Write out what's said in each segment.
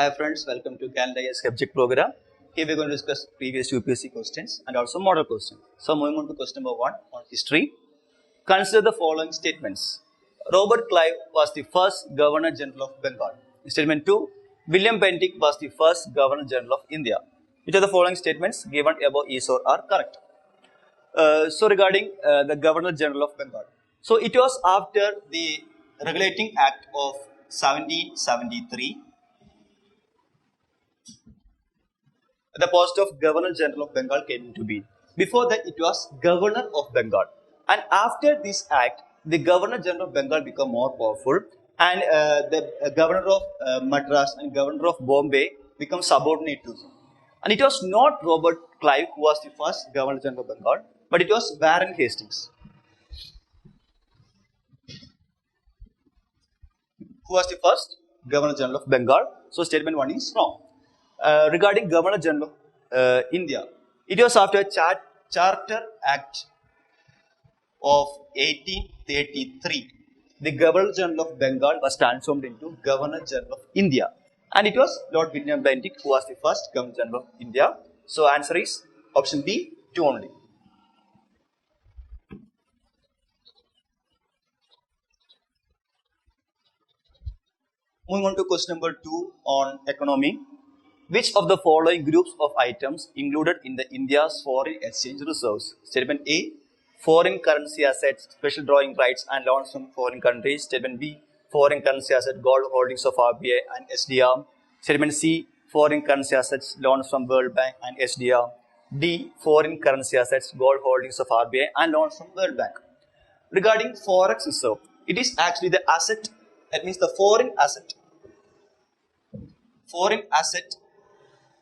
Hi friends, welcome to Canada HEPGEC program. Here we are going to discuss previous UPSC questions and also model questions. So moving on to question number 1 on history. Consider the following statements. Robert Clive was the first Governor General of Bengal. Statement 2. William Bentinck was the first Governor General of India. Which of the following statements given above is or are correct? So regarding the Governor General of Bengal. So it was after the Regulating Act of 1773. The post of Governor General of Bengal came into being. Before that, it was Governor of Bengal. And after this act, the Governor General of Bengal became more powerful, and the Governor of Madras and Governor of Bombay become subordinate to him. And it was not Robert Clive who was the first Governor General of Bengal, but it was Warren Hastings. Who was the first Governor General of Bengal? So statement 1 is wrong. Regarding Governor General of India, it was after Charter Act of 1833. The Governor General of Bengal was transformed into Governor General of India, and it was Lord William Bentinck who was the first Governor General of India. So answer is option B, 2 only. Moving on to question number 2 on economy. Which of the following groups of items included in the India's foreign exchange reserves? Statement A, foreign currency assets, special drawing rights and loans from foreign countries. Statement B, foreign currency assets, gold holdings of RBI and SDR. Statement C, foreign currency assets, loans from World Bank and SDR. D, foreign currency assets, gold holdings of RBI and loans from World Bank. Regarding forex reserve, it is actually the asset, that means the foreign asset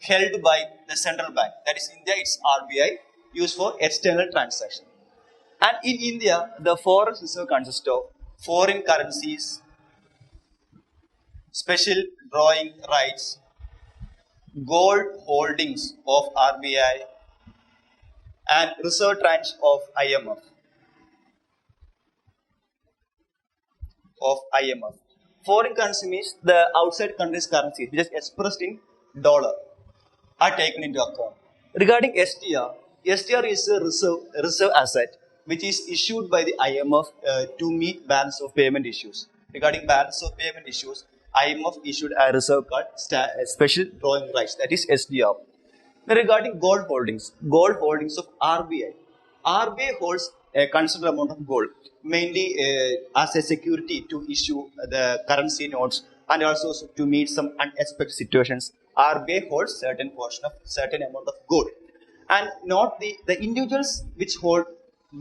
held by the central bank, that is India, it's RBI, used for external transaction. And in India, the forex reserve consists of foreign currencies, special drawing rights, gold holdings of RBI, and reserve tranche of IMF. Foreign currency means the outside country's currency, which is expressed in dollar, are taken into account. Regarding SDR is a reserve asset which is issued by the IMF to meet balance of payment issues. Regarding balance of payment issues, IMF issued a reserve called special drawing rights, that is SDR. Now regarding gold holdings of RBI. RBI holds a considerable amount of gold, mainly as a security to issue the currency notes and also to meet some unexpected situations. RBI holds certain amount of gold, and not the individuals which hold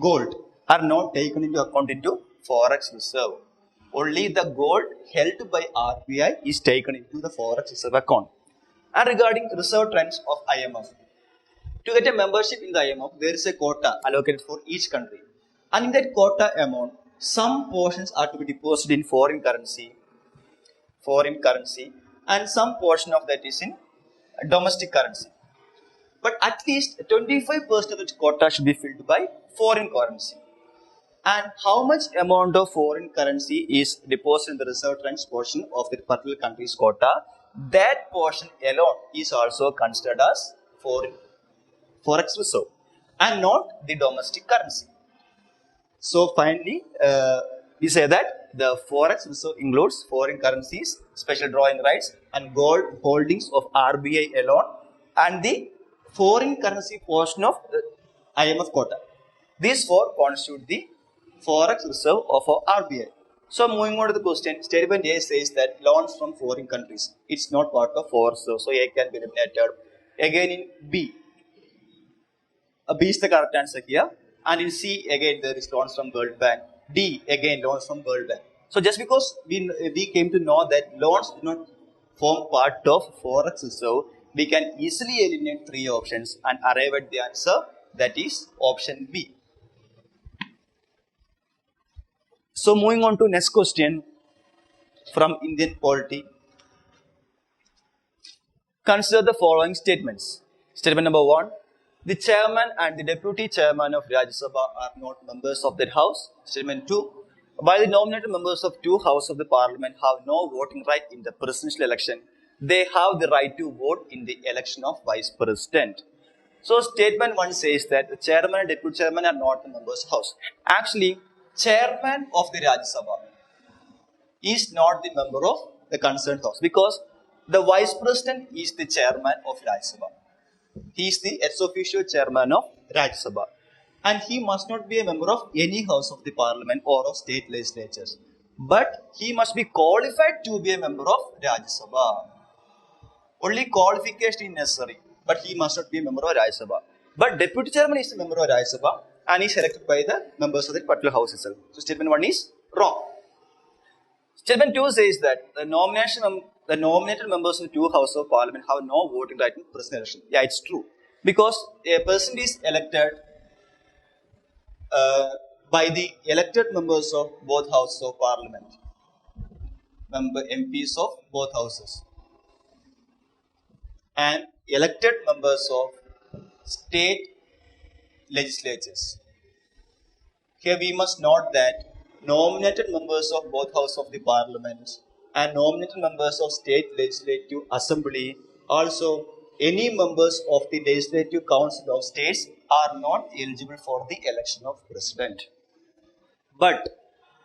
gold are not taken into account into forex reserve. Only the gold held by RBI is taken into the forex reserve account. And regarding reserve tranche of IMF, to get a membership in the IMF, there is a quota allocated for each country, and in that quota amount, some portions are to be deposited in foreign currency, and some portion of that is in domestic currency. But at least 25% of the quota should be filled by foreign currency. And how much amount of foreign currency is deposited in the reserve tranche portion of the particular country's quota, that portion alone is also considered as forex reserve and not the domestic currency. So finally, we say that the forex reserve includes foreign currencies, special drawing rights, and gold holdings of RBI alone, and the foreign currency portion of IMF quota. These four constitute the forex reserve of our RBI. So moving on to the question, statement A says that loans from foreign countries, it's not part of forex reserve, so A can be eliminated. Again in B is the correct answer here. And in C, again, there is loans from World Bank. D, again, loans from World Bank. So just because we came to know that loans do not form part of forex reserve, we can easily eliminate 3 options and arrive at the answer, that is option B. So moving on to next question from Indian polity. Consider the following statements. Statement number 1. The chairman and the deputy chairman of Rajya Sabha are not members of that house. Statement 2. While the nominated members of 2 houses of the parliament have no voting right in the presidential election, they have the right to vote in the election of vice president. So statement 1 says that the chairman and deputy chairman are not the members of house. Actually, chairman of the Rajya Sabha is not the member of the concerned house because the vice president is the chairman of Rajya Sabha. He is the ex officio chairman of Rajya Sabha. And he must not be a member of any house of the parliament or of state legislatures. But he must be qualified to be a member of Rajya Sabha. Only qualification is necessary, but he must not be a member of Rajya Sabha. But deputy chairman is a member of Rajya Sabha and is elected by the members of the particular house itself. So statement 1 is wrong. Statement 2 says that the nominated members of the two houses of parliament have no voting right in president election. Yeah, it's true. Because a person is elected by the elected members of both houses of parliament, MPs of both houses, and elected members of state legislatures. Here we must note that nominated members of both houses of the parliament and nominated members of state legislative assembly, also any members of the legislative council of states are not eligible for the election of president. But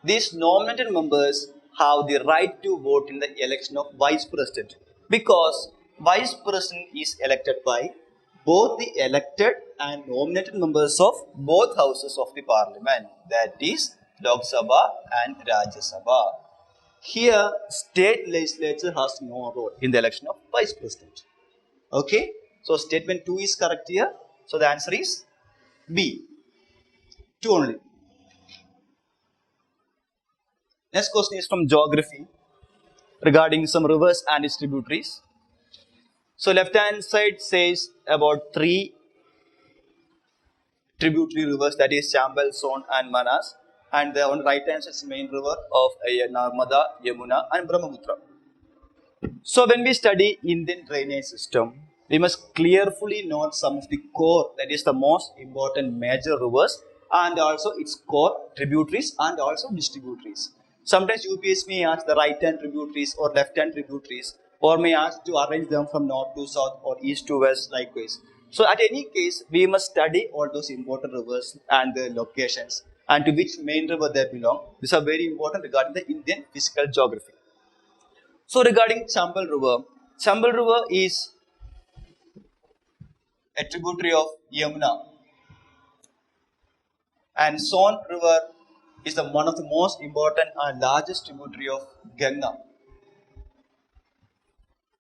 these nominated members have the right to vote in the election of vice president because vice president is elected by both the elected and nominated members of both houses of the parliament, that is Lok Sabha and Rajya Sabha. Here, state legislature has no role in the election of vice president. Okay, so statement 2 is correct here. So the answer is B. 2 only. Next question is from geography regarding some rivers and its tributaries. So left hand side says about 3 tributary rivers, that is Chambal, Son and Manas, and the on right hand side is the main river of Narmada, Yamuna and Brahmaputra. So when we study Indian drainage system, we must clearly note some of the core, that is the most important major rivers and also its core tributaries and also distributaries. Sometimes UPSC may ask the right hand tributaries or left hand tributaries, or may ask to arrange them from north to south or east to west likewise. So at any case, we must study all those important rivers and the locations and to which main river they belong. These are very important regarding the Indian physical geography. So regarding Chambal River is a tributary of Yamuna, and Son River is one of the most important and largest tributary of Ganga.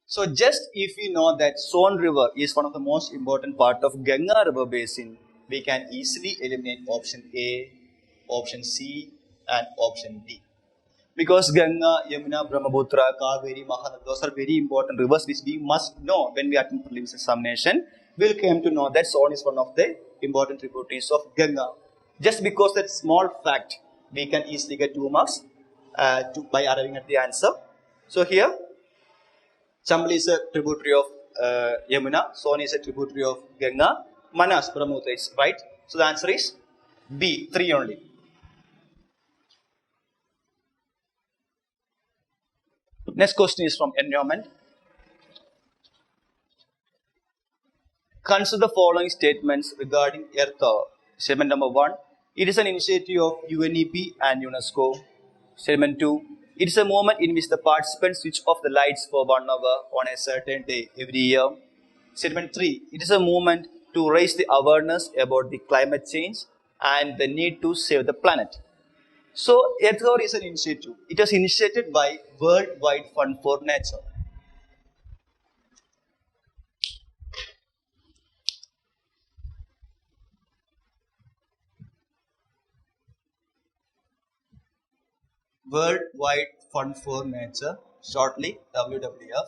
So just if we know that Son River is one of the most important part of Ganga River basin, we can easily eliminate option A, option C and option D. Because Ganga, Yamuna, Brahmaputra, Kaveri, Mahanadi, those are very important rivers which we must know when we attend prelims examination. We'll come to know that Son is one of the important tributaries of Ganga. Just because that small fact, we can easily get 2 marks by arriving at the answer. So here, Chambal is a tributary of Yamuna, Son is a tributary of Ganga, Manas, Brahmaputra is right. So the answer is B, 3 only. Next question is from environment. Consider the following statements regarding Earth Hour. Statement number 1, it is an initiative of UNEP and UNESCO. Statement 2, it is a movement in which the participants switch off the lights for 1 hour on a certain day every year. Statement 3, it is a movement to raise the awareness about the climate change and the need to save the planet. So, Earth Hour is an initiative. It was initiated by Worldwide Fund for Nature. Worldwide Fund for Nature, shortly WWF.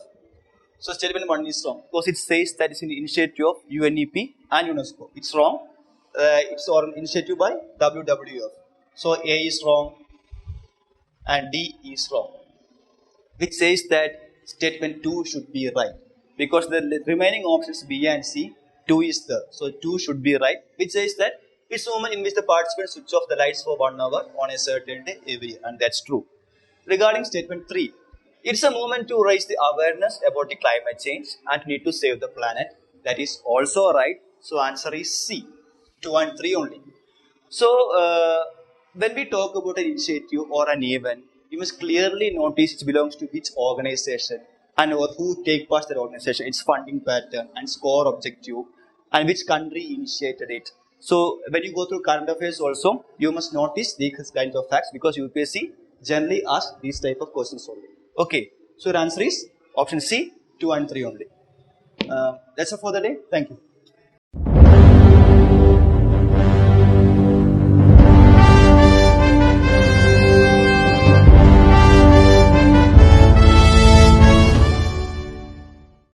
So statement 1 is wrong because it says that it's an initiative of UNEP and UNESCO. It's wrong. It's an initiative by WWF. So A is wrong and D is wrong, which says that statement 2 should be right because the remaining options B and C, 2 is there. So 2 should be right, which says that it's a moment in which the participants switch off the lights for 1 hour on a certain day every year, and that's true. Regarding statement 3, It's a movement to raise the awareness about the climate change and need to save the planet. That is also right. So answer is C, 2 and 3 only. So when we talk about an initiative or an event, you must clearly notice it belongs to which organization and or who take part in that organization, its funding pattern and score objective, and which country initiated it. So when you go through current affairs also, you must notice these kinds of facts because UPSC generally asks these type of questions only. Okay, so the answer is option C, 2 and 3 only. That's all for the day. Thank you.